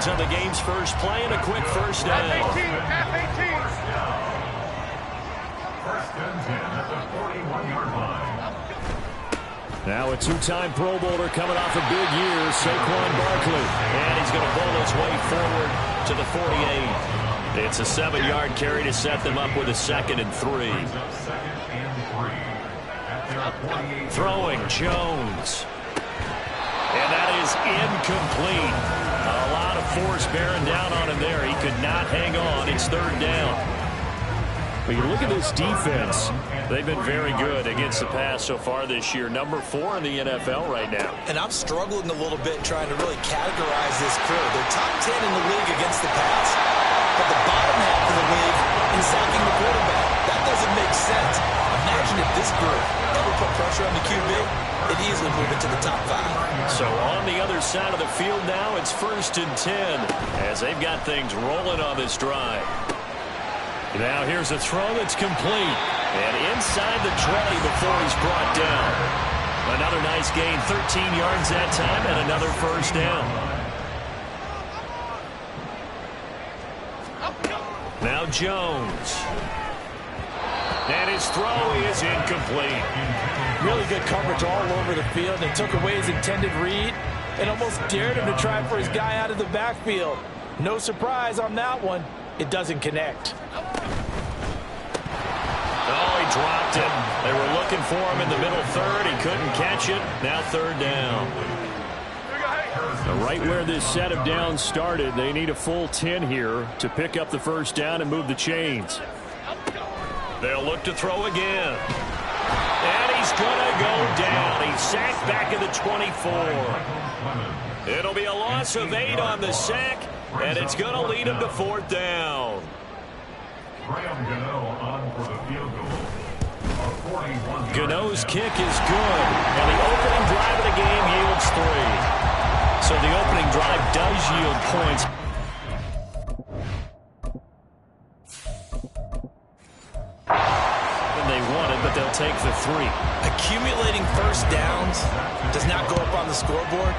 To the game's first play and a quick first down. First and 10 at the 41-yard line. Now a two-time Pro Bowler coming off a big year, Saquon Barkley. And he's going to pull his way forward to the 48. It's a 7-yard carry to set them up with a 2nd and 3. Throwing Jones. And that is incomplete. A lot of force bearing down on him there. He could not hang on. It's 3rd down. But you look at this defense, they've been very good against the pass so far this year. Number 4 in the NFL right now. And I'm struggling a little bit trying to really categorize this crew. They're top 10 in the league against the pass, but the bottom half of the league in sacking the quarterback. That doesn't make sense. Imagine if this group ever put pressure on the QB, it'd easily move it to the top 5. So on the other side of the field now, it's 1st and 10 as they've got things rolling on this drive. Now here's a throw that's complete. And inside the 20 before he's brought down. Another nice gain, 13 yards that time, and another first down. Now Jones. And his throw is incomplete. Really good coverage all over the field. They took away his intended read and almost dared him to try for his guy out of the backfield. No surprise on that one. It doesn't connect. Oh, he dropped it. They were looking for him in the middle 3rd. He couldn't catch it. Now 3rd down. Right where this set of downs started, they need a full 10 here to pick up the first down and move the chains. They'll look to throw again. And he's going to go down. He's sacked back at the 24. It'll be a loss of 8 on the sack, and it's going to lead him to 4th down. Gano's kick is good, and the opening drive of the game yields 3. So the opening drive does yield points. And they won it, but they'll take the 3. Accumulating first downs does not go up on the scoreboard,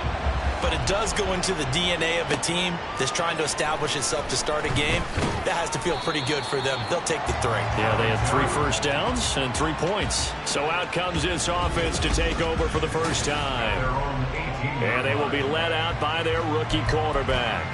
but it does go into the DNA of a team that's trying to establish itself to start a game. That has to feel pretty good for them. They'll take the 3. Yeah, they had 3 first downs and 3 points. So out comes this offense to take over for the first time. And they will be led out by their rookie quarterback.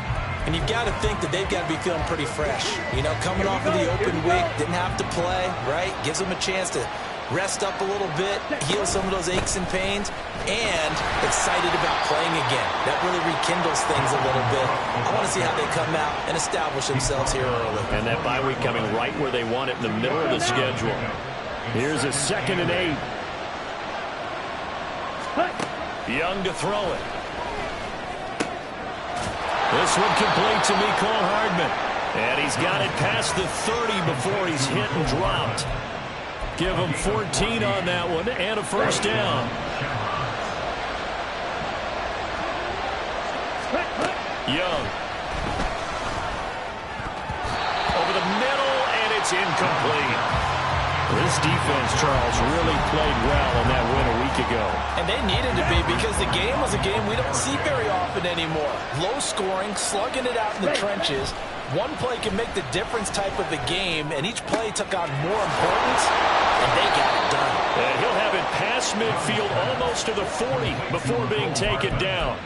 And you've got to think that they've got to be feeling pretty fresh. You know, coming off of the open week, didn't have to play, right? Gives them a chance to rest up a little bit, heal some of those aches and pains, and excited about playing again. That really rekindles things a little bit. I want to see how they come out and establish themselves here early. And that bye week coming right where they want it, in the middle of the schedule. Here's a 2nd and 8. Young to throw it. This one complete to Mecole Hardman. And he's got it past the 30 before he's hit and dropped. Give him 14 on that one and a first down. Young. Over the middle, and it's incomplete. This defense, Charles, really played well in that win a week ago. And they needed to be, because the game was a game we don't see very often anymore. Low scoring, slugging it out in the trenches. One play can make the difference type of a game, and each play took on more importance, and they got it done. And he'll have it past midfield almost to the 40 before being taken down.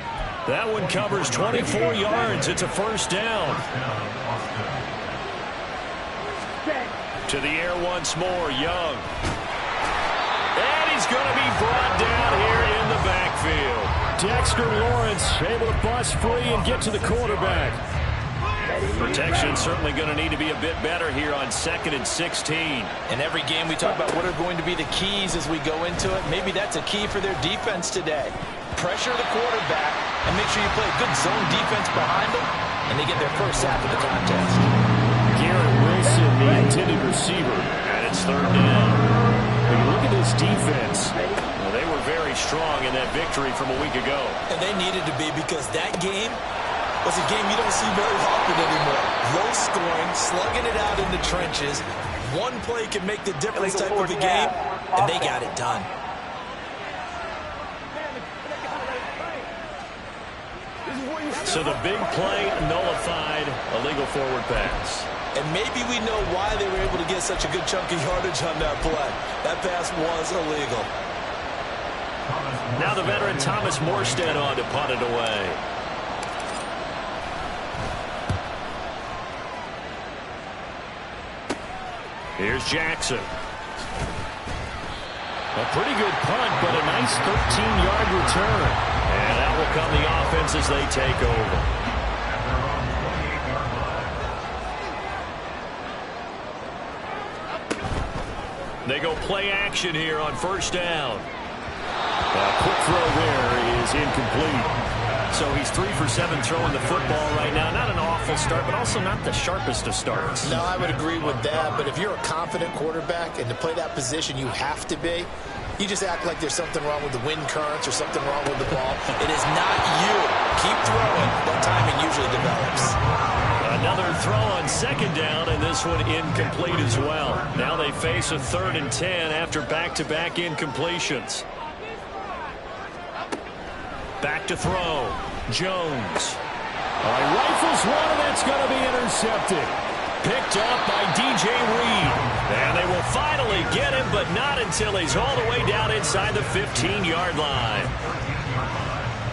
That one covers 24 yards. It's a first down. To the air once more, Young. And he's going to be brought down here in the backfield. Dexter Lawrence able to bust free and get to the quarterback. Protection certainly going to need to be a bit better here on 2nd and 16. In every game we talk about what are going to be the keys as we go into it. Maybe that's a key for their defense today. Pressure the quarterback and make sure you play a good zone defense behind them, and they get their first sack of the contest. Garrett Wilson, the intended receiver, and it's 3rd down. When you look at this defense, well, they were very strong in that victory from a week ago. And they needed to be, because that game was a game you don't see very often anymore. Low scoring, slugging it out in the trenches. One play can make the difference type of a game, and they got it done. So the big play nullified, a legal forward pass. And maybe we know why they were able to get such a good chunk of yardage on that play. That pass was illegal. Now the veteran Thomas Morstead on to punt it away. Here's Jackson. A pretty good punt, but a nice 13-yard return. And that will come the offense as they take over. They go play action here on first down. A quick throw there is incomplete. So he's 3 for 7 throwing the football right now. Not an awful start, but also not the sharpest of starts. No, I would agree with that. But if you're a confident quarterback and to play that position you have to be, you just act like there's something wrong with the wind currents or something wrong with the ball. It is not you. Keep throwing. That timing usually develops. Another throw on second down, and this one incomplete as well. Now they face a 3rd and 10 after back-to-back incompletions. Back to throw. Jones. Rifles one, and that's going to be intercepted. Picked up by DJ Reed. And they will finally get him, but not until he's all the way down inside the 15-yard line.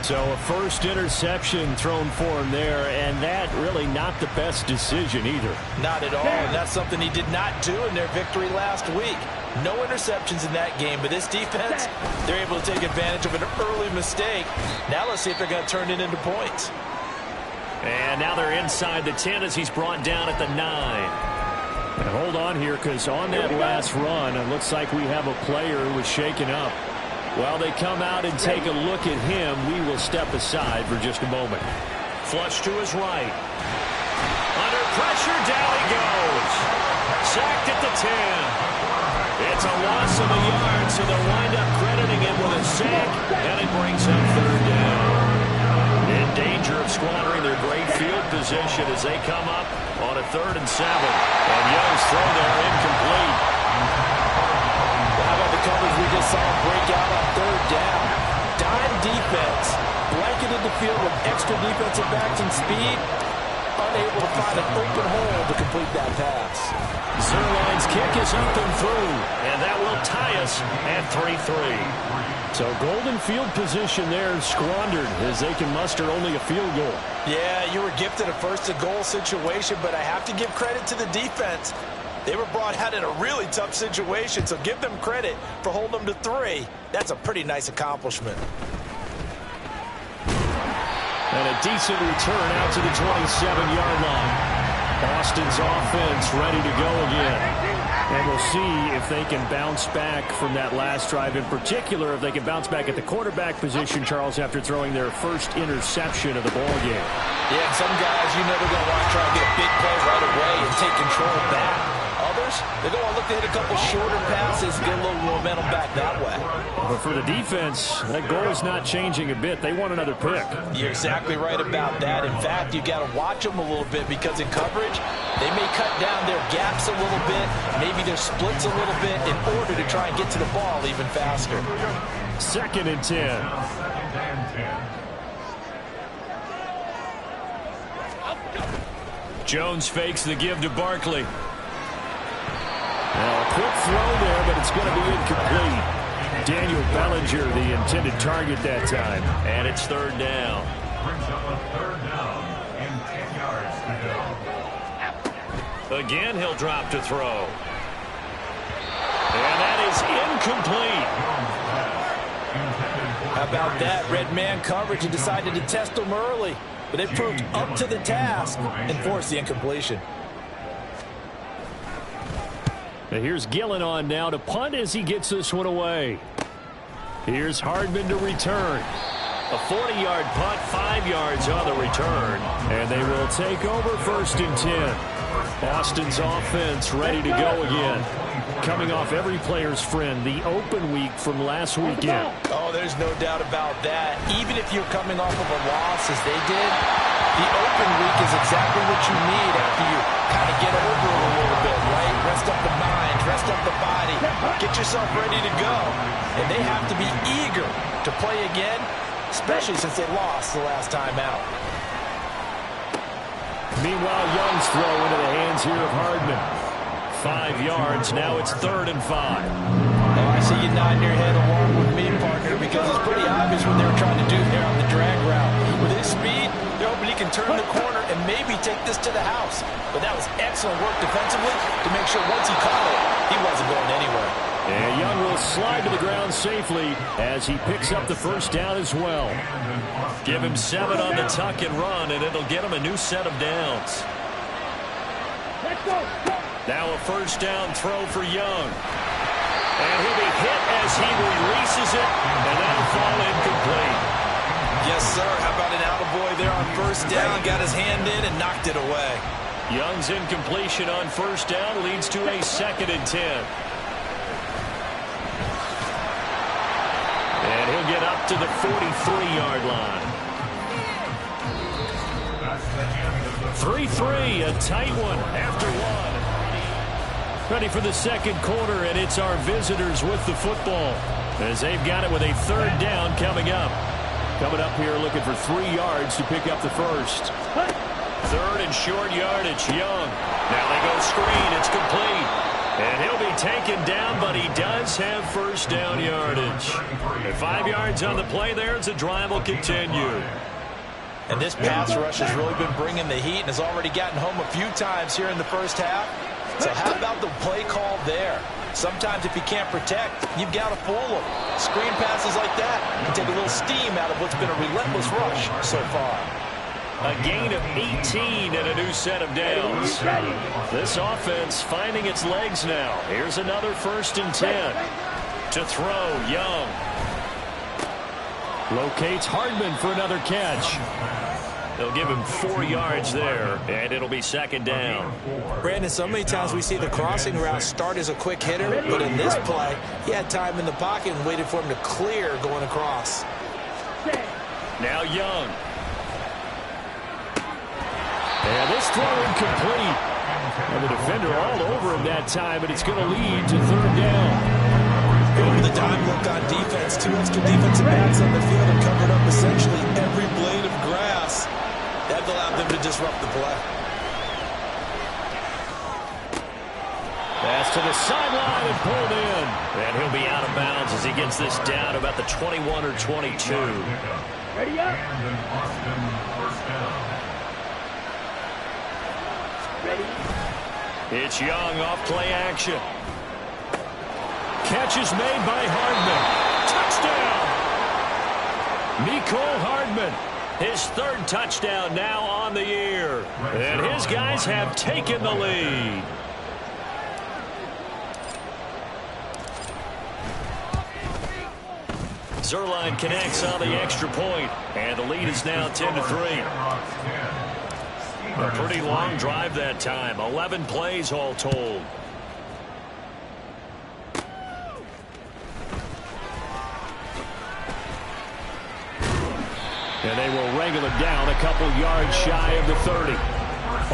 So a first interception thrown for him there, and that really not the best decision either. Not at all, and that's something he did not do in their victory last week. No interceptions in that game, but this defense, they're able to take advantage of an early mistake. Now let's see if they're going to turn it into points. And now they're inside the 10 as he's brought down at the 9. And hold on here, because on that last run, it looks like we have a player who was shaken up. While they come out and take a look at him, we will step aside for just a moment. Flush to his right. Under pressure, down he goes. Sacked at the 10. It's a loss of a yard, so they'll wind up crediting him with a sack, and it brings up 3rd down. In danger of squandering their great field position as they come up on a 3rd and 7. And Young's throw there incomplete. How about the coverage we just saw him break out on 3rd down? Dime defense, blanketed the field with extra defensive backs and speed, unable to find an open hole to complete that pass. Zerline's kick is up and through, and that will tie us at 3-3. So golden field position there squandered as they can muster only a field goal. Yeah, you were gifted a first-and-goal situation, but I have to give credit to the defense. They were brought out in a really tough situation, so give them credit for holding them to 3. That's a pretty nice accomplishment. And a decent return out to the 27-yard line. Boston's offense ready to go again. And we'll see if they can bounce back from that last drive. In particular, if they can bounce back at the quarterback position, Charles, after throwing their first interception of the ballgame. Yeah, and some guys, you know, they're going to want to try and get a big play right away and take control back. Others, they're going to look to hit a couple shorter passes, get a little momentum back that way. But for the defense, that goal is not changing a bit. They want another pick. You're exactly right about that. In fact, you've got to watch them a little bit because in coverage, they may cut down their gaps a little bit, maybe their splits a little bit in order to try and get to the ball even faster. 2nd and 10. Jones fakes the give to Barkley. Now a quick throw there, but it's going to be incomplete. Daniel Bellinger, the intended target that time. And it's 3rd down. Brings up a 3rd down and 10 yards to go. Again, he'll drop to throw. And that is incomplete. How about that? Red man coverage and decided to test them early. But they proved up to the task and forced the incompletion. Now here's Gillen on now to punt as he gets this one away. Here's Hardman to return. A 40-yard punt, 5 yards on the return. And they will take over 1st and 10. Boston's offense ready to go again. Coming off every player's friend, the open week from last weekend. Oh, there's no doubt about that. Even if you're coming off of a loss as they did, the open week is exactly what you need after you kind of get over it a little bit, right? Rest up the mind, rest up the body, get yourself ready to go. And they have to be eager to play again, especially since they lost the last time out. Meanwhile, Young's throw into the hands here of Hardman. 5 yards. Now it's 3rd and 5. Oh, I see you nodding your head along with me, partner, because it's pretty obvious what they were trying to do there on the drag route. With his speed, they're hoping he can turn the corner and maybe take this to the house. But that was excellent work defensively to make sure once he caught it, he wasn't going anywhere. And Young will slide to the ground safely as he picks up the first down as well. Give him 7 on the tuck and run, and it'll get him a new set of downs. Let's go. Now a first down throw for Young. And he'll be hit as he releases it, and that'll fall incomplete. Yes, sir. How about an attaboy there on first down? Got his hand in and knocked it away. Young's incompletion on first down leads to a 2nd and 10. And he'll get up to the 43-yard line. 3-3, a tight one after 1. Ready for the second quarter, and it's our visitors with the football as they've got it with a 3rd down coming up. Coming up here looking for 3 yards to pick up the first. 3rd and short yardage, Young. Now they go screen, it's complete. And he'll be taken down, but he does have first down yardage. And 5 yards on the play there as the drive will continue. And this pass rush has really been bringing the heat and has already gotten home a few times here in the first half. So how about the play call there? Sometimes if you can't protect, you've got to fool them. Screen passes like that can take a little steam out of what's been a relentless rush so far. A gain of 18 and a new set of downs. This offense finding its legs now. Here's another 1st and 10. To throw, Young. Locates Hardman for another catch. They'll give him 4 yards there, and it'll be 2nd down. Brandon, so many times we see the crossing route start as a quick hitter, but in this play, he had time in the pocket and waited for him to clear going across. Now Young. And this throw incomplete. And the defender all over him that time, but it's going to lead to 3rd down. Going with the dime look on defense. 2 extra defensive backs on the field and covered up essentially every blade of grass. That allowed them to disrupt the play. Pass to the sideline and pulled in. And he'll be out of bounds as he gets this down about the 21 or 22. Ready up. Ready. It's Young off play action. Catch is made by Hardman. Touchdown! Mecole Hardman. His 3rd touchdown now on the year. And his guys have taken the lead. Zerline connects on the extra point, and the lead is now 10-3. A pretty long drive that time. 11 plays all told. And they will wrangle it down a couple yards shy of the 30.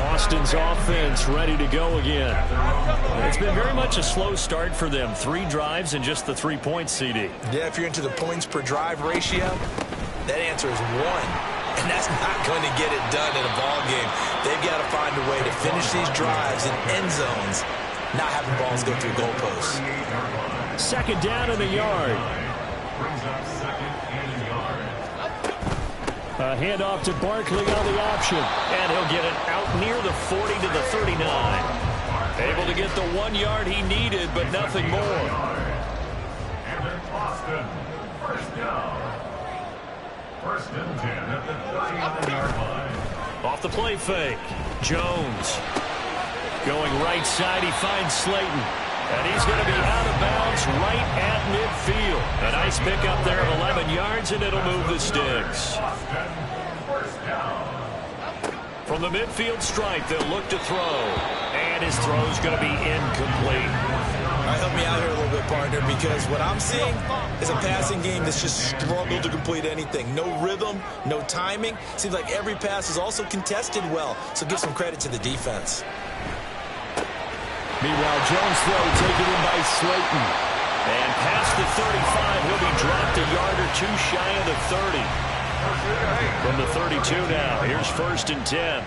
Austin's offense ready to go again. It's been very much a slow start for them. 3 drives and just the 3 points, CD. Yeah, if you're into the points per drive ratio, that answer is 1. And that's not going to get it done in a ball game. They've got to find a way to finish these drives in end zones, not having balls go through goalposts. 2nd down in the yard. A handoff to Barkley on the option. And he'll get it out near the 40 to the 39. Able to get the 1 yard he needed, but nothing more. And then Austin, first down. 1st and 10 at the 39-yard line. Off the play fake. Jones. Going right side, he finds Slayton. And he's going to be out of bounds right at midfield. A nice pickup there of 11 yards, and it'll move the sticks. From the midfield stripe, they'll look to throw. And his throw's going to be incomplete. All right, help me out here a little bit, partner, because what I'm seeing is a passing game that's just struggled to complete anything. No rhythm, no timing. Seems like every pass is also contested well, so give some credit to the defense. Meanwhile, Jones' throw taken in by Slayton. And past the 35, he'll be dropped a yard or 2 shy of the 30. From the 32 now, here's 1st and 10.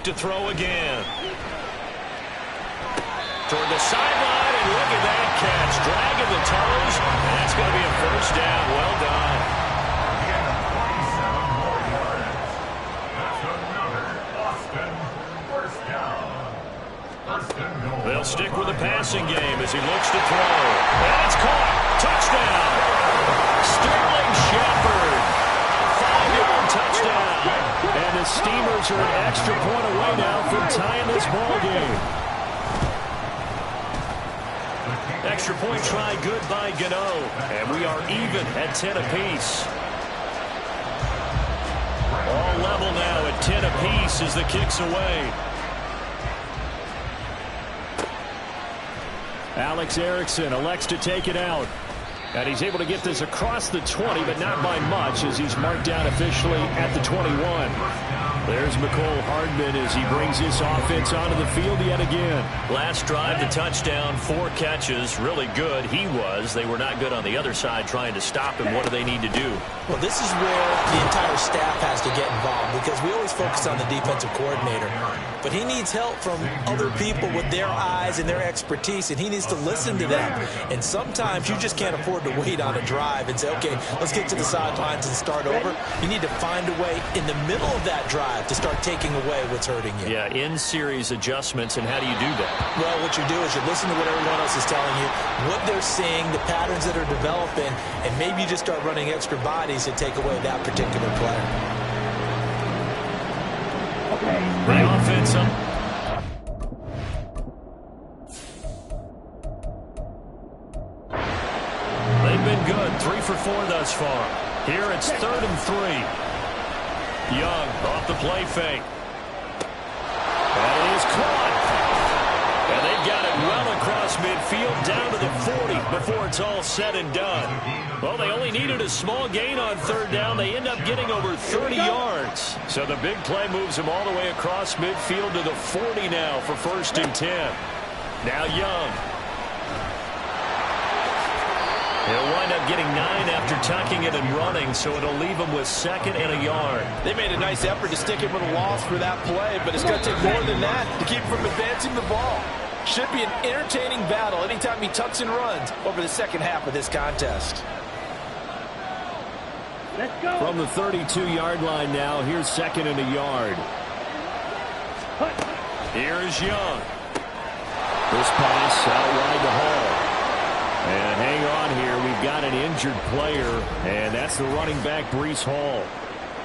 look to throw again. Toward the sideline, and look at that catch. Dragging the toes, and that's going to be a first down. Well done. They'll stick with the passing game as he looks to throw. And it's caught. Touchdown. Sterling Shepard. 5-yard touchdown. And the Steamers are an extra point away now from tying this ball game. Extra point try good by Gano. And we are even at 10 apiece. All level now at 10 apiece as the kick's away. Alex Erickson elects to take it out. And he's able to get this across the 20, but not by much as he's marked down officially at the 21. There's McCole Hardman as he brings this offense onto the field yet again. Last drive, the touchdown, 4 catches, really good. He was. They were not good on the other side trying to stop him. What do they need to do? Well, this is where the entire staff has to get involved because we always focus on the defensive coordinator. But he needs help from other people with their eyes and their expertise, and he needs to listen to them. And sometimes you just can't afford to wait on a drive and say, okay, let's get to the sidelines and start over. You need to find a way in the middle of that drive to start taking away what's hurting you. Yeah, in-series adjustments, and how do you do that? Well, what you do is you listen to what everyone else is telling you, what they're seeing, the patterns that are developing, and maybe you just start running extra bodies to take away that particular player. The offense up. They've been good. 3 for 4 thus far. Here it's 3rd and 3. Young off the play fake. And it is caught. And they've got it well across midfield down to the 40 before it's all said and done. Well, they only needed a small gain on 3rd down. They end up getting over 30 yards. So the big play moves them all the way across midfield to the 40 now for 1st and 10. Now Young. He'll wind up getting 9 after tucking it and running, so it'll leave him with 2nd and a yard. They made a nice effort to stick him with a loss for that play, but it's going to take more than that to keep him from advancing the ball. Should be an entertaining battle anytime he tucks and runs over the second half of this contest. Let's go. From the 32-yard line now, here's 2nd and a yard. Here's Young. This pass out wide the hole. And hang on here, we've got an injured player, and that's the running back, Breece Hall.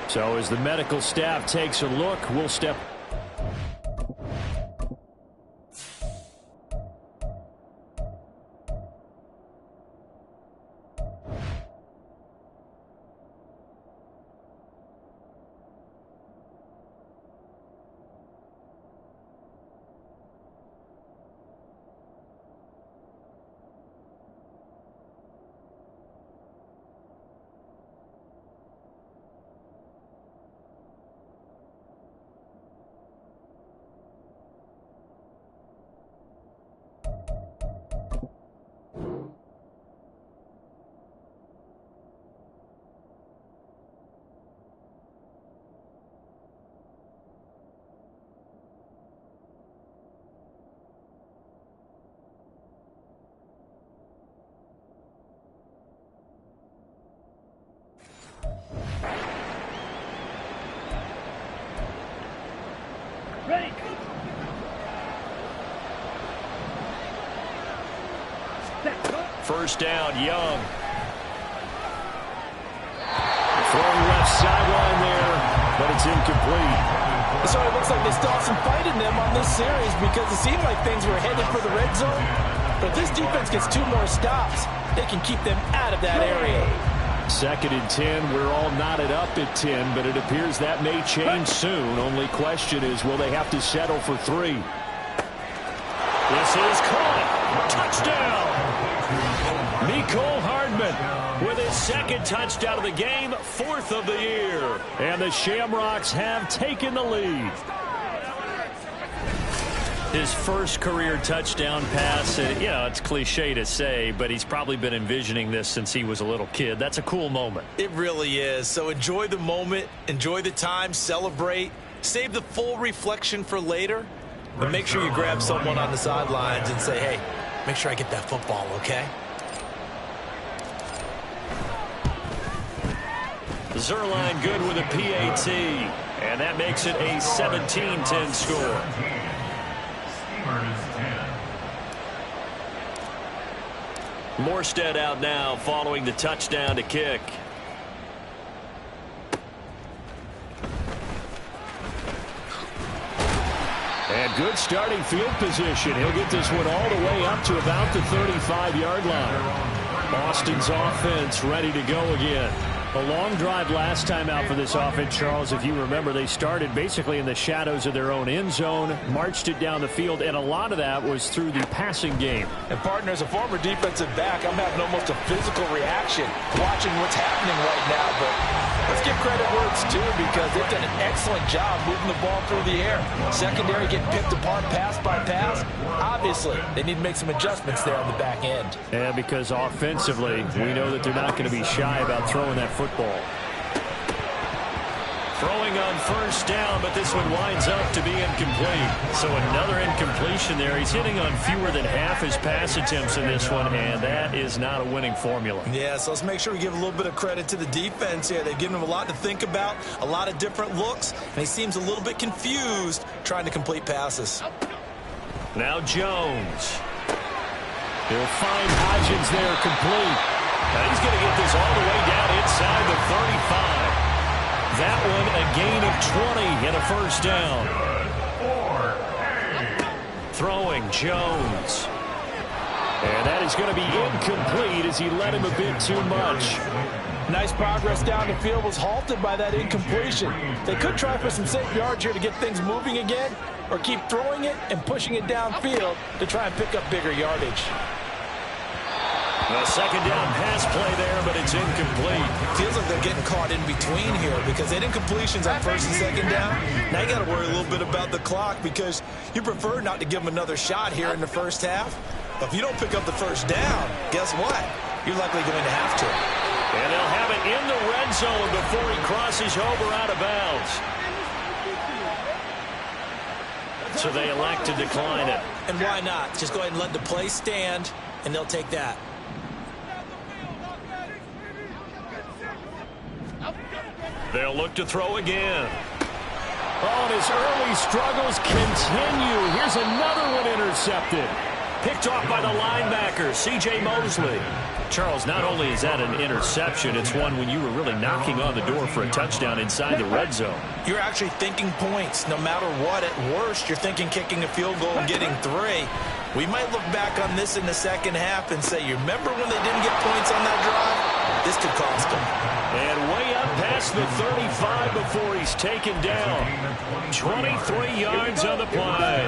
So as the medical staff takes a look, we'll step. Ready. First down, Young. Throwing left sideline there, but it's incomplete. So it looks like they still have some fight in them on this series because it seemed like things were headed for the red zone. But if this defense gets 2 more stops, they can keep them out of that area. 2nd and 10. We're all knotted up at 10, but it appears that may change soon. Only question is, will they have to settle for 3? This is caught. Touchdown. McCole Hardman with his 2nd touchdown of the game, 4th of the year. And the Shamrocks have taken the lead. His first career touchdown pass, and, you know, it's cliche to say, but he's probably been envisioning this since he was a little kid. That's a cool moment. It really is. So enjoy the moment, enjoy the time, celebrate, Save the full reflection for later, but make sure you grab someone on the sidelines and say, hey, make sure I get that football, okay? Zerline good with a PAT, and that makes it a 17-10 score. Morstead out now following the touchdown to kick. And good starting field position. He'll get this one all the way up to about the 35-yard line. Boston's offense ready to go again. A long drive last time out for this offense, Charles. If you remember, they started basically in the shadows of their own end zone, marched it down the field, and a lot of that was through the passing game. And, partner, as a former defensive back, I'm having almost a physical reaction watching what's happening right now. But let's give credit where it's due because they've done an excellent job moving the ball through the air. Secondary getting picked apart pass by pass. Obviously, they need to make some adjustments there on the back end. And because offensively, we know that they're not going to be shy about throwing that football. Throwing on first down, but this one winds up to be incomplete. So another incompletion there. He's hitting on fewer than half his pass attempts in this one, and that is not a winning formula. Yeah, so let's make sure we give a little bit of credit to the defense here. They've given him a lot to think about, a lot of different looks, and he seems a little bit confused trying to complete passes. Now Jones. He'll find Hodgins there complete. Now he's going to get this all the way down inside the 35. That one a gain of 20 and a first down. Throwing Jones. And that is going to be incomplete as he led him a bit too much. Nice progress down the field, was halted by that incompletion. They could try for some safe yards here to get things moving again, or keep throwing it and pushing it downfield to try and pick up bigger yardage. A second down pass play there, but it's incomplete. Feels like they're getting caught in between here because they had incompletions on first and second down. Now you got to worry a little bit about the clock because you prefer not to give them another shot here in the first half. But if you don't pick up the first down, guess what? You're likely going to have to. And they'll have it in the red zone before he crosses over out of bounds. So they elect to decline it. And why not? Just go ahead and let the play stand, and they'll take that. They'll look to throw again. Oh, and his early struggles continue. Here's another one intercepted. Picked off by the linebacker, C.J. Mosley. Charles, not only is that an interception, it's one when you were really knocking on the door for a touchdown inside the red zone. You're actually thinking points. No matter what, at worst, you're thinking kicking a field goal and getting 3. We might look back on this in the second half and say, you remember when they didn't get points on that drive? This could cost them. And way up past the 35 before he's taken down. 23 yards on the play.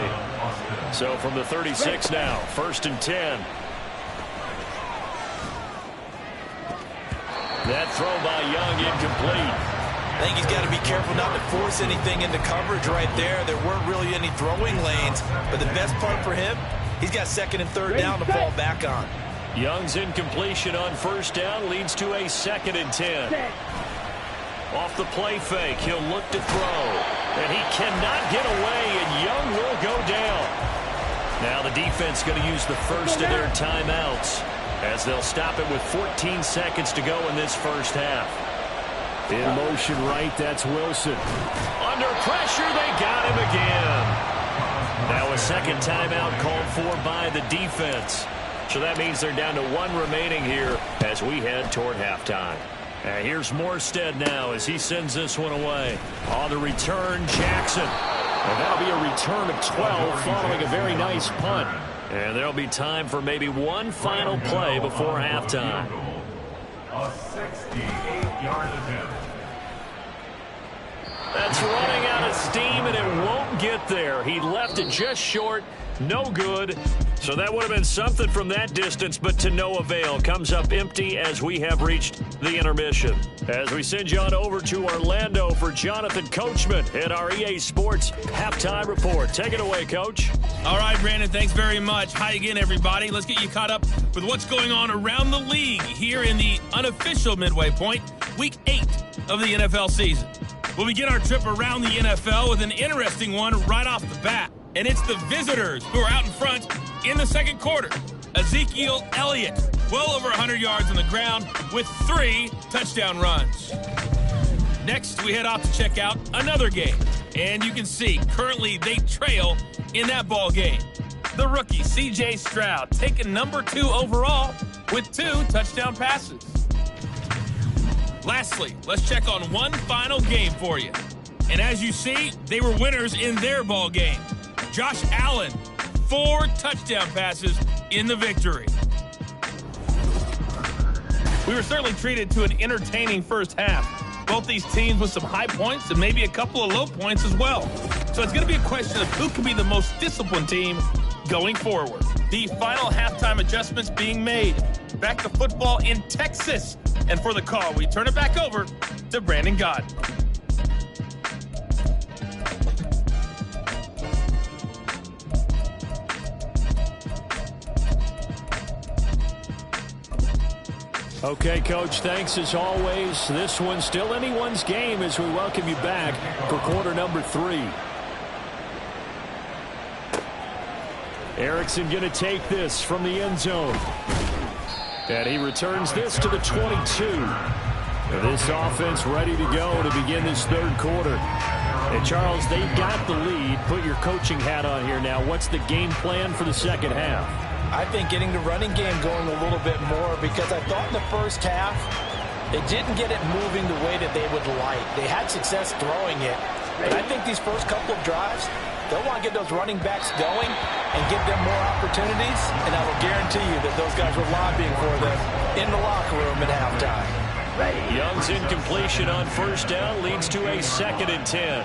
So from the 36 now, 1st and 10. That throw by Young incomplete. I think he's got to be careful not to force anything into coverage right there. There weren't really any throwing lanes. But the best part for him, he's got 2nd and 3rd down to fall back on. Young's incompletion on first down leads to a 2nd and 10. Off the play fake, he'll look to throw. And he cannot get away, and Young will go down. Now the defense going to use the first of their timeouts as they'll stop it with 14 seconds to go in this first half. In motion right, that's Wilson. Under pressure, they got him again. Now a second timeout called for by the defense. So that means they're down to 1 remaining here as we head toward halftime. And here's Morstead now as he sends this one away. On the return, Jackson. And that'll be a return of 12 following a very nice punt. And there'll be time for maybe one final play before halftime. A 68-yard attempt. That's running out of steam, and it won't get there. He left it just short. No good. So that would have been something from that distance, but to no avail. Comes up empty as we have reached the intermission. As we send you on over to Orlando for Jonathan Coachman at our EA Sports Halftime Report. Take it away, Coach. All right, Brandon, thanks very much. Hi again, everybody. Let's get you caught up with what's going on around the league here in the unofficial midway point, Week 8 of the NFL season. Well, we get our trip around the NFL with an interesting one right off the bat. And it's the visitors who are out in front in the second quarter. Ezekiel Elliott, well over 100 yards on the ground with 3 touchdown runs. Next, we head off to check out another game. And you can see, currently they trail in that ball game. The rookie, C.J. Stroud, taking number 2 overall with 2 touchdown passes. Lastly, let's check on one final game for you. And as you see, they were winners in their ball game. Josh Allen, 4 touchdown passes in the victory. We were certainly treated to an entertaining first half. Both these teams with some high points and maybe a couple of low points as well. So it's going to be a question of who can be the most disciplined team going forward. The final halftime adjustments being made. Back to football in Texas. And for the call, we turn it back over to Brandon Gaudin. Okay, Coach, thanks as always. This one's still anyone's game as we welcome you back for quarter number 3. Erickson going to take this from the end zone. And he returns this to the 22. This offense ready to go to begin this third quarter. And Charles, they've got the lead. Put your coaching hat on here now. What's the game plan for the second half? I think getting the running game going a little bit more, because I thought in the first half they didn't get it moving the way that they would like. They had success throwing it. But I think these first couple of drives, they'll want to get those running backs going and give them more opportunities, and I will guarantee you that those guys were lobbying for them in the locker room at halftime. Young's incompletion on first down leads to a 2nd and 10.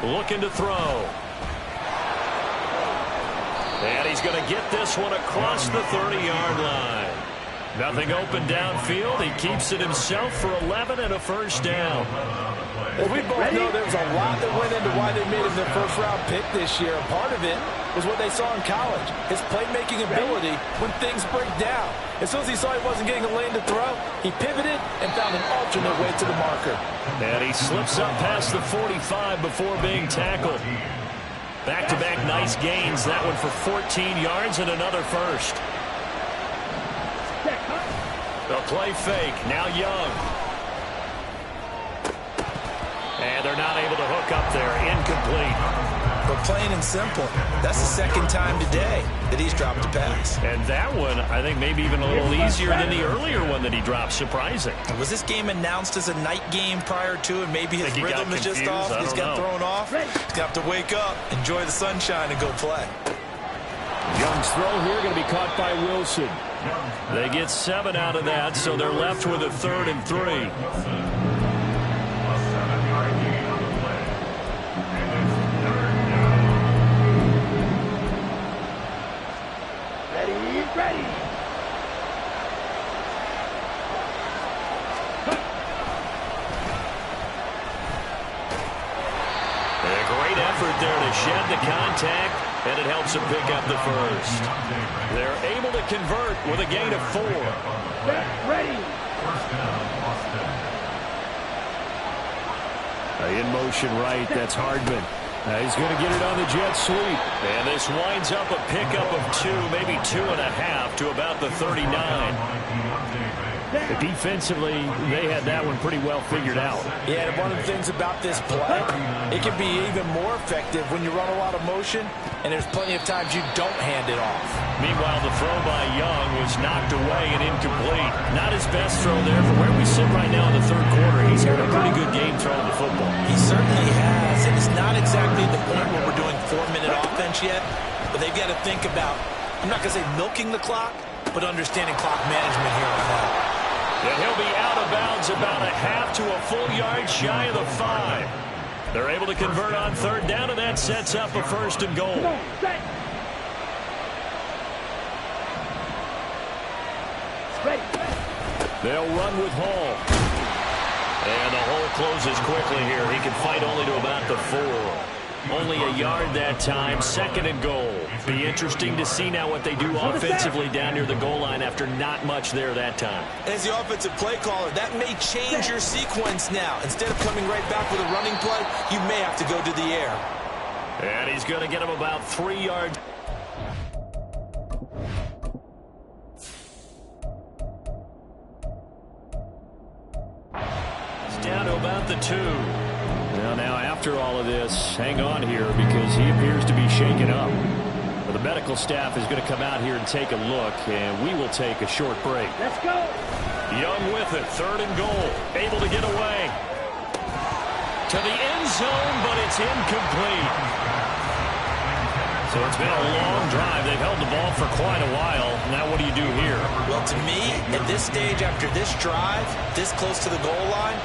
Looking to throw. And he's going to get this one across the 30-yard line. Nothing open downfield. He keeps it himself for 11 and a first down. Well, we both know there was a lot that went into why they made him their first-round pick this year. And part of it was what they saw in college, his playmaking ability when things break down. As soon as he saw he wasn't getting a lane to throw, he pivoted and found an alternate way to the marker. And he slips up past the 45 before being tackled. Back-to-back nice gains. That one for 14 yards and another first. They'll play fake. Now Young. And they're not able to hook up there. Incomplete. But plain and simple, that's the second time today that he's dropped a pass. And that one, I think, maybe even a little easier than the earlier one that he dropped. Surprising. Was this game announced as a night game prior to, and maybe his rhythm is just off? He's got thrown off. He's going to have to wake up, enjoy the sunshine, and go play. Young's throw here going to be caught by Wilson. They get 7 out of that, so they're left with a 3rd and 3. Ready. A great effort there to shed the contact, and it helps them pick up the first. They're able to convert with a gain of 4. Ready. In motion right, that's Hardman. He's going to get it on the jet sweep. And this winds up a pickup of 2, maybe 2.5 to about the 39. Defensively, they had that one pretty well figured out. Yeah, and one of the things about this play, it can be even more effective when you run a lot of motion, and there's plenty of times you don't hand it off. Meanwhile, the throw by Young was knocked away and incomplete. Not his best throw there. From where we sit right now in the third quarter, he's had a pretty good game throwing the football. He certainly has, and it's not exactly the point where we're doing 4-minute offense yet, but they've got to think about, I'm not going to say milking the clock, but understanding clock management here on out. And he'll be out of bounds about a half to a full yard shy of the 5. They're able to convert on third down, and that sets up a 1st and goal. They'll run with Hall. And the hole closes quickly here. He can fight only to about the 4. Only a yard that time, 2nd and goal. Be interesting to see now what they do offensively down near the goal line after not much there that time. As the offensive play caller, that may change your sequence now. Instead of coming right back with a running play, you may have to go to the air. And he's going to get him about 3 yards. It's down to about the 2. Now after all of this, hang on here because he appears to be shaken up. The medical staff is going to come out here and take a look, and we will take a short break. Let's go. Young with it, 3rd and goal, able to get away. To the end zone, but it's incomplete. So it's been a long drive. They've held the ball for quite a while. Now what do you do here? Well, to me, at this stage after this drive, this close to the goal line,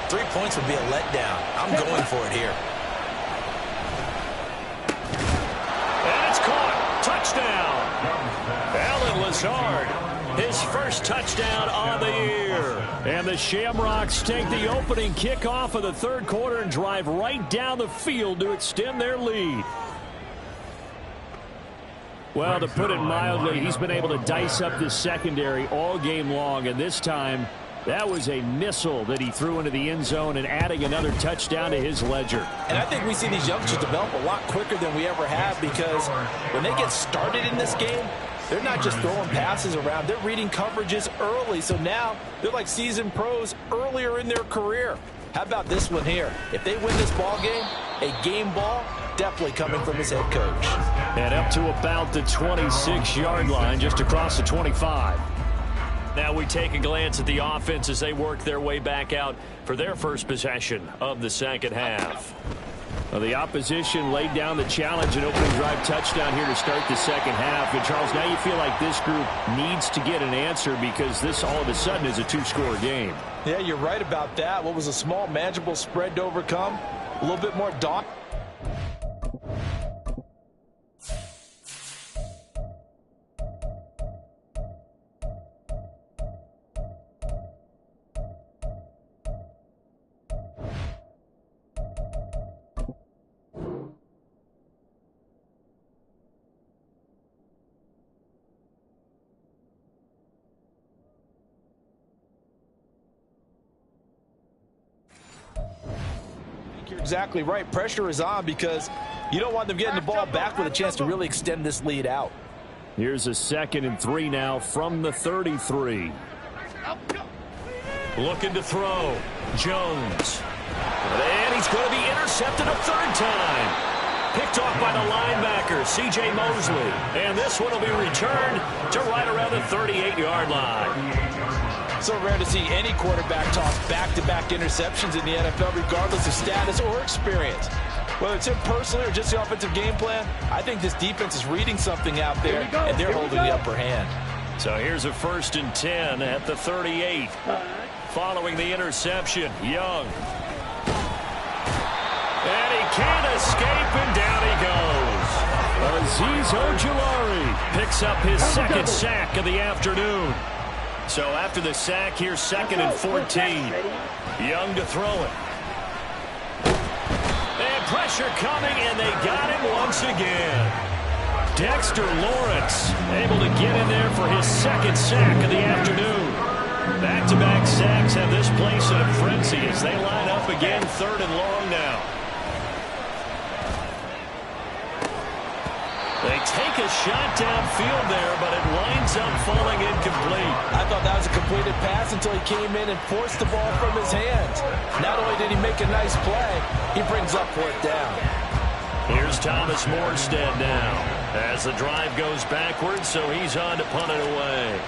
3 points would be a letdown. I'm going for it here. And it's caught. Touchdown. Alan Lazard, his first touchdown on the year. And the Shamrocks take the opening kickoff of the 3rd quarter and drive right down the field to extend their lead. Well, to put it mildly, he's been able to dice up this secondary all game long, and this time that was a missile that he threw into the end zone and adding another touchdown to his ledger. And I think we see these youngsters develop a lot quicker than we ever have because when they get started in this game, they're not just throwing passes around. They're reading coverages early. So now they're like seasoned pros earlier in their career. How about this one here? If they win this ball game, a game ball, definitely coming from his head coach. And up to about the 26-yard line, just across the 25. Now we take a glance at the offense as they work their way back out for their first possession of the 2nd half. Well, the opposition laid down the challenge and opening drive touchdown here to start the 2nd half. And Charles, now you feel like this group needs to get an answer because this all of a sudden is a 2-score game. Yeah, you're right about that. What was a small, manageable spread to overcome? A little bit more daunting. You're exactly right. Pressure is on because you don't want them getting the ball back with a chance to really extend this lead out. Here's a 2nd and 3 now from the 33. Looking to throw. Jones. And he's going to be intercepted a 3rd time. Picked off by the linebacker, C.J. Mosley. And this one will be returned to right around the 38-yard line. So rare to see any quarterback toss back-to-back interceptions in the NFL, regardless of status or experience. Whether it's him personally or just the offensive game plan, I think this defense is reading something out there, and they're holding the upper hand. So here's a 1st and 10 at the 38. Following the interception, Young. And he can't escape, and down he goes. Azeez Ojulari picks up his 2nd sack of the afternoon. So after the sack, here's 2nd and 14. Young to throw it. And pressure coming, and they got him once again. Dexter Lawrence able to get in there for his 2nd sack of the afternoon. Back-to-back sacks have this place in a frenzy as they line up again, 3rd and long now. They take a shot downfield there, but it winds up falling incomplete. I thought that was a completed pass until he came in and forced the ball from his hands. Not only did he make a nice play, he brings up 4th down. Here's Thomas Morstead now as the drive goes backwards, so he's on to punt it away.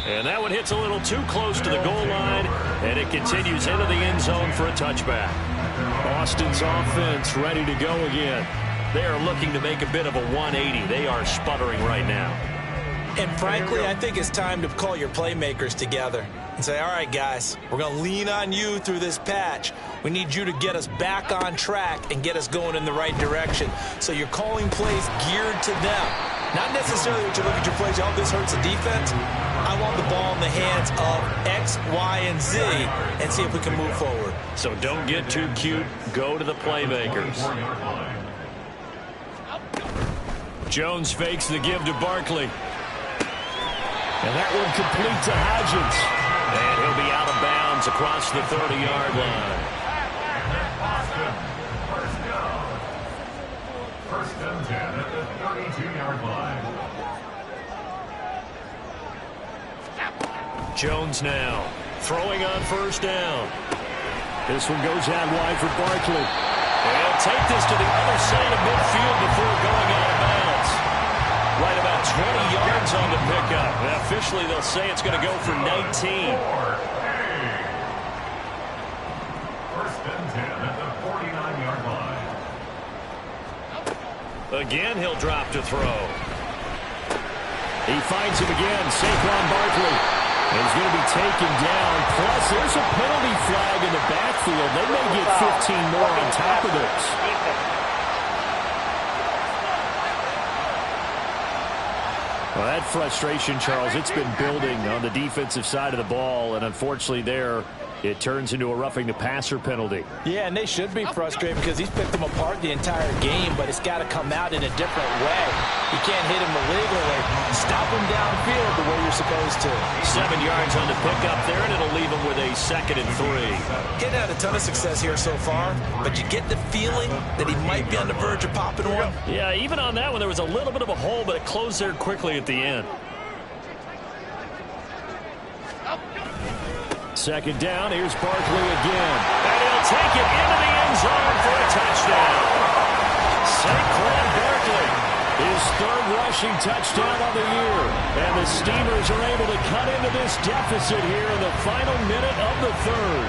And that one hits a little too close to the goal line, and it continues into the end zone for a touchback. Austin's offense ready to go again. They are looking to make a bit of a 180. They are sputtering right now. And frankly, I think it's time to call your playmakers together and say, all right, guys, we're going to lean on you through this patch. We need you to get us back on track and get us going in the right direction. So you're calling plays geared to them. Not necessarily what you look at your plays, oh, this hurts the defense. I want the ball in the hands of X, Y, and Z and see if we can move forward. So don't get too cute. Go to the playmakers. Jones fakes the give to Barkley. And that one complete to Hodgins. And he'll be out of bounds across the 30-yard line. First and 10 at the 32-yard line. Jones now throwing on first down. This one goes out wide for Barkley. They'll take this to the other side of midfield before going out of bounds. Right about 20 yards on the pickup. And officially, they'll say it's going to go for 19. First and 10 at the 49-yard line. Again, he'll drop to throw. He finds him again, Saquon Barkley. He's going to be taken down. Plus, there's a penalty flag in the backfield. They may get 15 more on top of this. Well, that frustration, Charles, it's been building on the defensive side of the ball, and unfortunately there, it turns into a roughing the passer penalty. Yeah, and they should be frustrated because he's picked them apart the entire game, but it's got to come out in a different way. You can't hit him illegally. Stop him downfield the way you're supposed to. 7 yards on the pickup there, and it'll leave him with a 2nd and 3. Getting had a ton of success here so far, but you get the feeling that he might be on the verge of popping one. Yeah, even on that one, there was a little bit of a hole, but it closed there quickly at the end. 2nd down, here's Barkley again. And he'll take it into the end zone for a touchdown. Saquon Barkley, his 3rd rushing touchdown of the year. And the Steamers are able to cut into this deficit here in the final minute of the 3rd.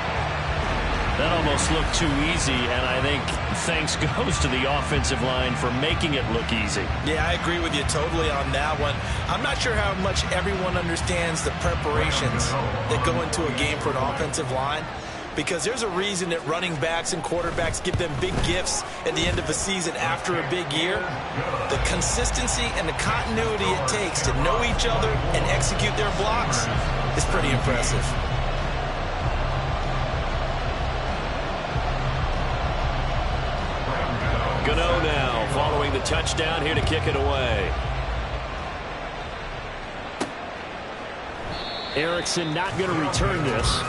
That almost looked too easy, and I think thanks goes to the offensive line for making it look easy. Yeah, I agree with you totally on that one. I'm not sure how much everyone understands the preparations that go into a game for an offensive line, because there's a reason that running backs and quarterbacks give them big gifts at the end of a season after a big year. The consistency and the continuity it takes to know each other and execute their blocks is pretty impressive. Gano now following the touchdown here to kick it away. Erickson not going to return this.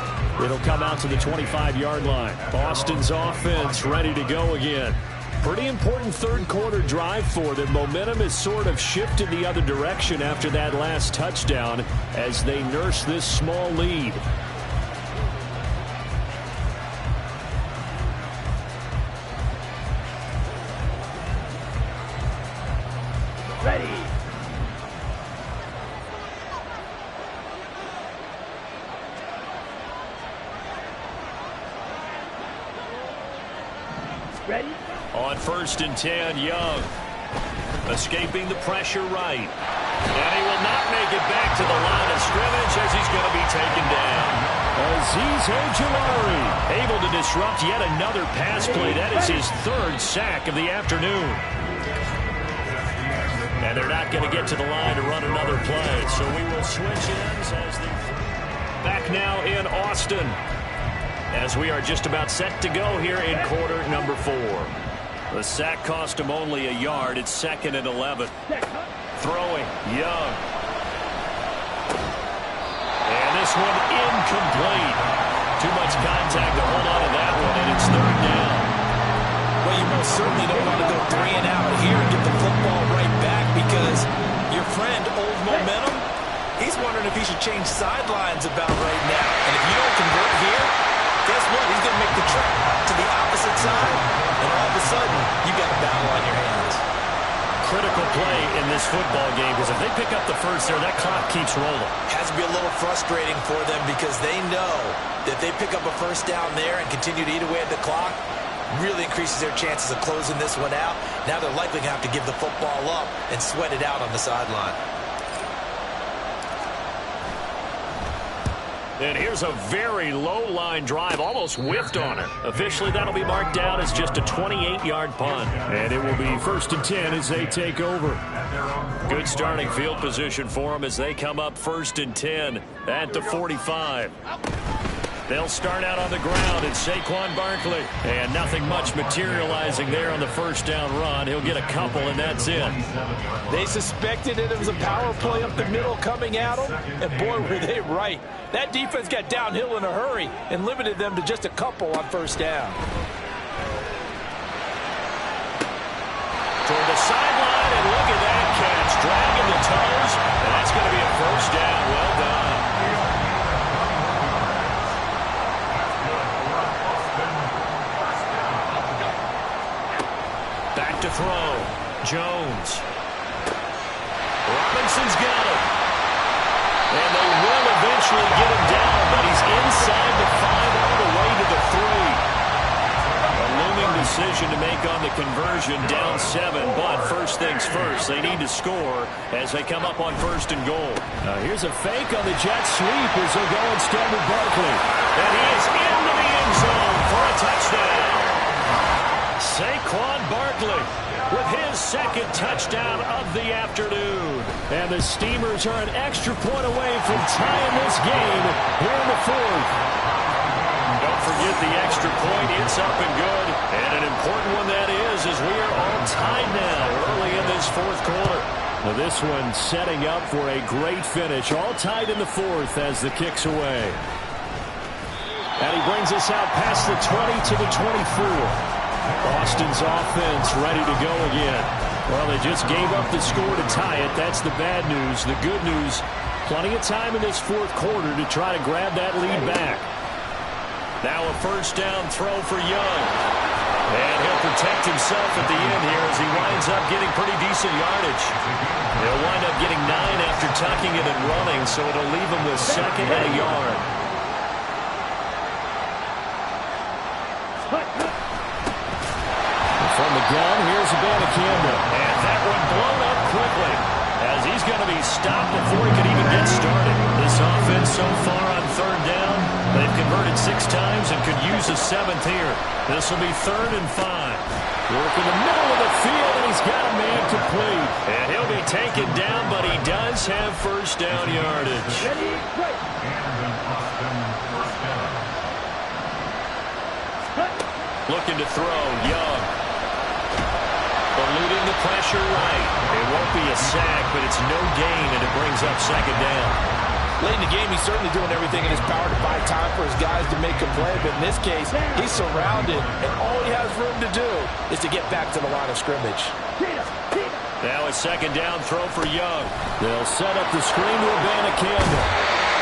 It'll come out to the 25-yard line. Boston's offense ready to go again. Pretty important 3rd quarter drive for them. Momentum has sort of shifted the other direction after that last touchdown as they nurse this small lead. Ready. Ready. On 1st and 10, Young. Escaping the pressure right. And he will not make it back to the line of scrimmage as he's going to be taken down. Azeez Ojulari able to disrupt yet another pass play. That is his 3rd sack of the afternoon. And they're not going to get to the line to run another play. So we will switch ends as they... Back now in Austin as we are just about set to go here in quarter number 4. The sack cost him only a yard. It's 2nd and 11. Throwing, Young. And this one incomplete. Too much contact to hold on to that one, and it's 3rd down. Well, you most certainly don't want to go 3 and out here and get the football right back, because your friend, Old Momentum, he's wondering if he should change sidelines about right now. And if you don't convert here, guess what? He's going to make the trip to the opposite side, and all of a sudden, you got a battle on your hands. Critical play in this football game, because if they pick up the first there, that clock keeps rolling. Has to be a little frustrating for them, because they know that they pick up a first down there and continue to eat away at the clock, really increases their chances of closing this one out. Now they're likely going to have to give the football up and sweat it out on the sideline. And here's a very low-line drive, almost whiffed on it. Officially, that'll be marked down as just a 28-yard punt. And it will be 1st and 10 as they take over. Good starting field position for them as they come up 1st and 10 at the 45. They'll start out on the ground. It's Saquon Barkley. And nothing much materializing there on the first down run. He'll get a couple, and that's it. They suspected it was a power play up the middle coming at them, and boy, were they right. That defense got downhill in a hurry and limited them to just a couple on first down. Toward the sideline, and look at that catch. Dragging the toes, and that's going to be a first down. Well done. Back to throw. Jones. Robinson's got him. And they will eventually get him down, but he's inside the 5 all the way to the 3. A looming decision to make on the conversion, down 7. But first things first, they need to score as they come up on 1st and goal. Here's a fake on the jet sweep as they go instead with Barkley. And he is into the end zone for a touchdown. Saquon Barkley with his 2nd touchdown of the afternoon. And the Steamers are an extra point away from tying this game here in the 4th. Don't forget the extra point. It's up and good. And an important one that is, as we are all tied now early in this 4th quarter. Now this one setting up for a great finish. All tied in the 4th as the kick's away. And he brings us out past the 20 to the 24. Boston's offense ready to go again. Well, they just gave up the score to tie it. That's the bad news. The good news, plenty of time in this 4th quarter to try to grab that lead back. Now a first down throw for Young. And he'll protect himself at the end here as he winds up getting pretty decent yardage. He'll wind up getting 9 after tucking it and running, so it'll leave him with 2nd and a yard. From the gun, here's Abanikanda. And that one blown up quickly as he's going to be stopped before he can even get started. This offense so far on 3rd down, they've converted 6 times and could use a 7th here. This will be 3rd and 5. Work in the middle of the field, and he's got a man complete. And he'll be taken down, but he does have first down yardage. Looking to throw, Young. Eluding the pressure right. It won't be a sack, but it's no gain, and it brings up 2nd down. Late in the game, he's certainly doing everything in his power to buy time for his guys to make a play, but in this case, he's surrounded, and all he has room to do is to get back to the line of scrimmage. Now a 2nd down throw for Young. They'll set up the screen to Abanikanda.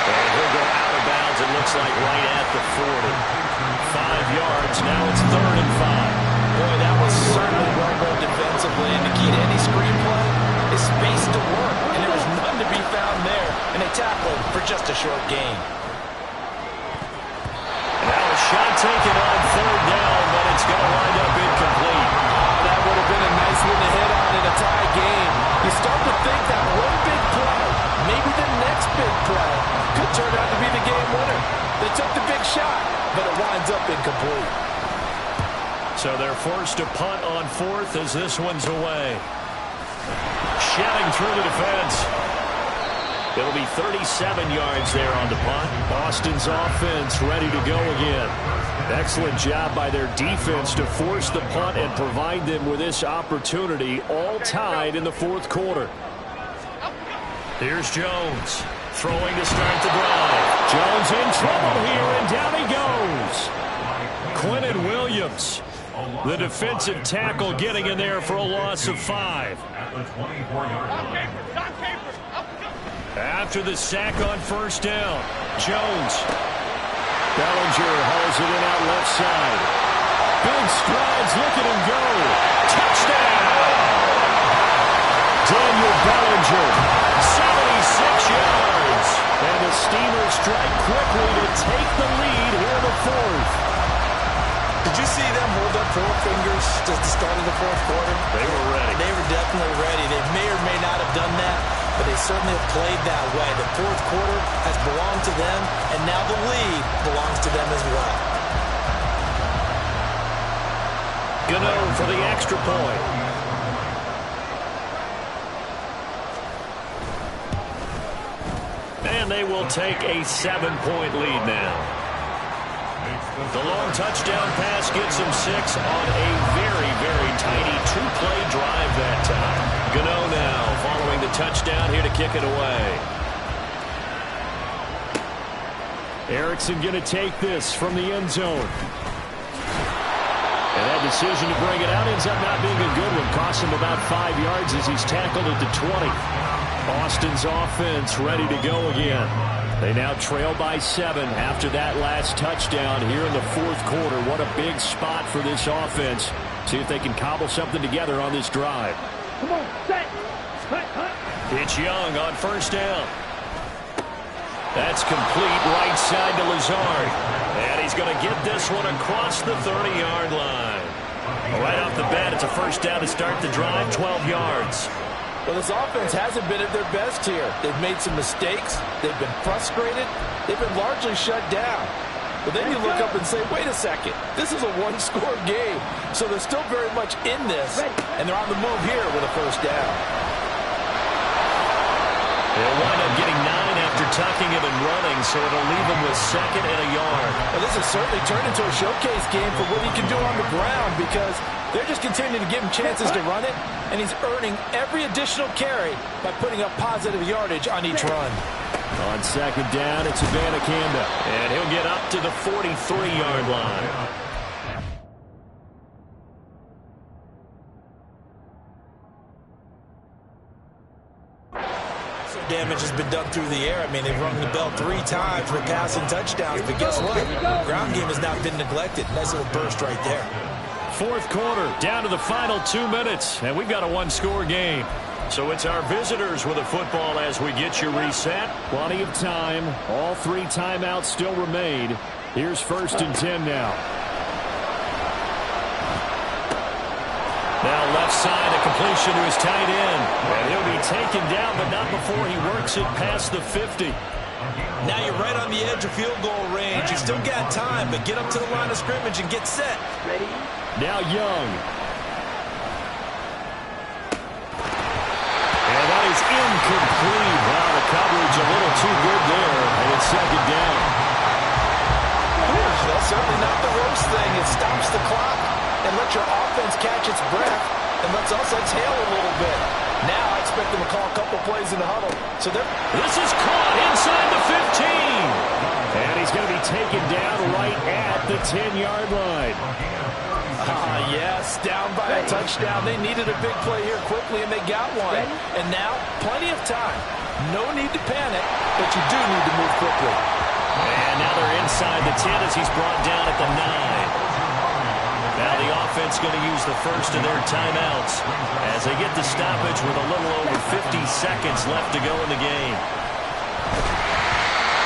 And he'll go out of bounds, it looks like right at the 40. 5 yards, now it's 3rd and 5. Boy, that was certainly well done defensively, and the key to any screen play is space to work, and there was none to be found there, and they tackled for just a short gain. Now a shot taken on 3rd down, but it's going to wind up incomplete. That would have been a nice one to hit on in a tie game. You start to think that one big play, maybe the next big play, could turn out to be the game winner. They took the big shot, but it winds up incomplete. So they're forced to punt on 4th as this one's away. Shedding through the defense. It'll be 37 yards there on the punt. Boston's offense ready to go again. Excellent job by their defense to force the punt and provide them with this opportunity, all tied in the 4th quarter. Here's Jones throwing to start the drive. Jones in trouble here, and down he goes. Quentin Williams, the defensive tackle, getting in there for a loss of 5. After the sack on first down, Jones. Bellinger hauls it in out left side. Big strides, look at him go. Touchdown! Daniel Bellinger, 76 yards. And the Steamers strike quickly to take the lead here in the 4th. Did you see them hold up 4 fingers at the start of the 4th quarter? They were ready. They were definitely ready. They may or may not have done that, but they certainly have played that way. The fourth quarter has belonged to them, and now the lead belongs to them as well. Gano for the extra point. And they will take a 7-point lead now. The long touchdown pass gets them 6 on a very, very tiny two-play drive that time. Gano now following the touchdown here to kick it away. Erickson going to take this from the end zone. And that decision to bring it out ends up not being a good one. Costs him about 5 yards as he's tackled at the 20. Austin's offense ready to go again. They now trail by 7 after that last touchdown here in the fourth quarter. What a big spot for this offense. See if they can cobble something together on this drive. Come on, set. It's Young on first down. That's complete right side to Lazard. And he's going to get this one across the 30-yard line. Right off the bat, it's a first down to start the drive, 12 yards. Well, this offense hasn't been at their best here. They've made some mistakes. They've been frustrated. They've been largely shut down. But then you look up and say, wait a second, this is a one-score game. So they're still very much in this, and they're on the move here with a first down. They'll wind up getting 9 after tucking him and running, so it'll leave him with 2nd and a yard. Well, this has certainly turned into a showcase game for what he can do on the ground because they're just continuing to give him chances to run it, and he's earning every additional carry by putting up positive yardage on each run. On second down, it's Abanikanda, and he'll get up to the 43-yard line. Damage has been done through the air. I mean, they've rung the bell 3 times for passing touchdowns, but guess what? Ground game has not been neglected. Nice little burst right there. Fourth quarter, down to the final 2 minutes, and we've got a one-score game. So it's our visitors with the football as we get you reset. Plenty of time. All 3 timeouts still remain. Here's 1st and 10 now. Now left side, a completion to his tight end. And he'll be taken down, but not before he works it past the 50. Now you're right on the edge of field goal range. You still got time, but get up to the line of scrimmage and get set. Ready? Now Young. And that is incomplete. Wow, the coverage a little too good there. And it's 2nd down. That's certainly not the worst thing. It stops the clock and lets your offense catch its breath and lets us exhale a little bit. Now I expect them to call a couple plays in the huddle. So this is caught inside the 15. And he's going to be taken down right at the 10-yard line. Yes, down by a touchdown. They needed a big play here quickly, and they got one. And now, plenty of time. No need to panic, but you do need to move quickly. And now they're inside the 10 as he's brought down at the 9. Now the offense going to use the first of their timeouts as they get the stoppage with a little over 50 seconds left to go in the game.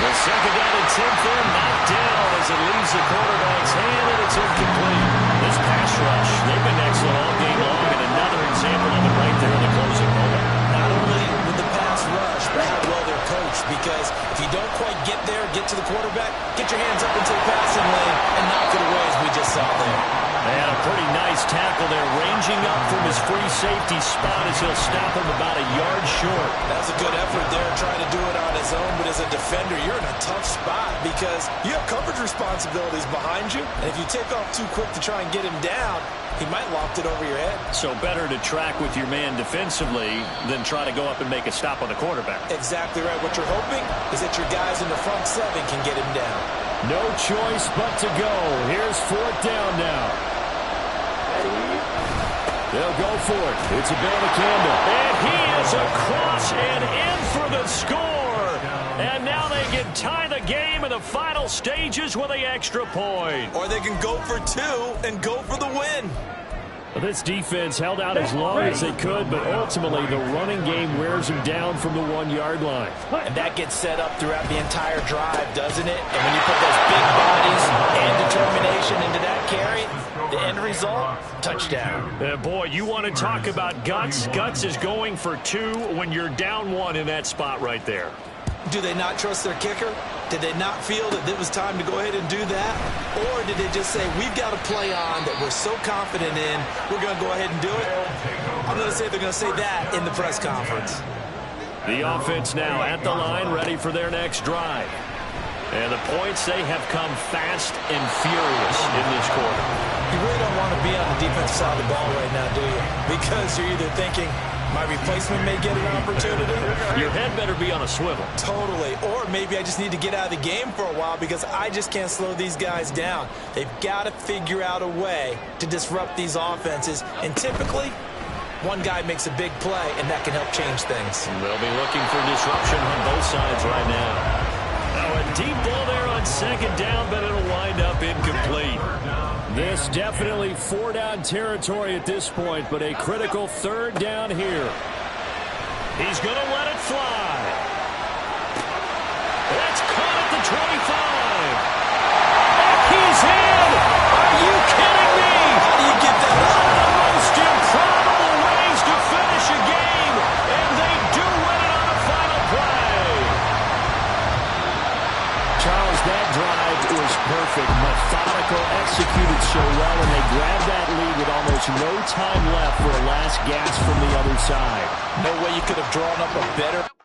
The 2nd down and 10th in, knocked down as it leaves the quarterback's hand, and it's incomplete. This pass rush, they've been excellent all game long, and another example of it right there in the closing moment. Not only with the pass rush, but how well they're coached, because if you don't quite get there, get to the quarterback, get your hands up into the passing lane and knock it away as we just saw there. And a pretty nice tackle there, ranging up from his free safety spot as he'll stop him about a yard short. That was a good effort there, trying to do it on his own, but as a defender, you're in a tough spot because you have coverage responsibilities behind you, and if you take off too quick to try and get him down, he might loft it over your head. So better to track with your man defensively than try to go up and make a stop on the quarterback. Exactly right. What you're hoping is that your guys in the front 7 can get him down. No choice but to go. Here's 4th down now. They'll go for it. It's Abanikanda. And he is across and in for the score. And now they can tie the game in the final stages with the extra point. Or they can go for 2 and go for the win. Well, this defense held out as long as they could, but ultimately the running game wears them down from the 1-yard line. And that gets set up throughout the entire drive, doesn't it? And when you put those big bodies and determination into that carry, The end result, touchdown. Boy, you want to talk about guts. Guts is going for 2 when you're down 1 in that spot right there. Do they not trust their kicker? Did they not feel that it was time to go ahead and do that? Or did they just say, we've got a play on that we're so confident in, we're going to go ahead and do it? I'm going to say they're going to say that in the press conference. The offense now at the line, ready for their next drive. And the points, they have come fast and furious in this quarter. You really don't want to be on the defensive side of the ball right now, do you? Because you're either thinking, my replacement may get an opportunity. Your head better be on a swivel. Totally. Or maybe I just need to get out of the game for a while because I just can't slow these guys down. They've got to figure out a way to disrupt these offenses. And typically, one guy makes a big play, and that can help change things. They'll be looking for disruption on both sides right now. Now a deep ball there on second down, but it'll wind up incomplete. This definitely 4-down territory at this point, but a critical 3rd down here. He's going to let it fly. That's caught at the 25. He's in. Are you kidding me? How do you get that One out? of the most improbable ways to finish a game, and they do win it on the final play. Charles, that drive was perfect. Methodical, executed so well, and they grabbed that lead with almost no time left for a last gasp from the other side. No way you could have drawn up a better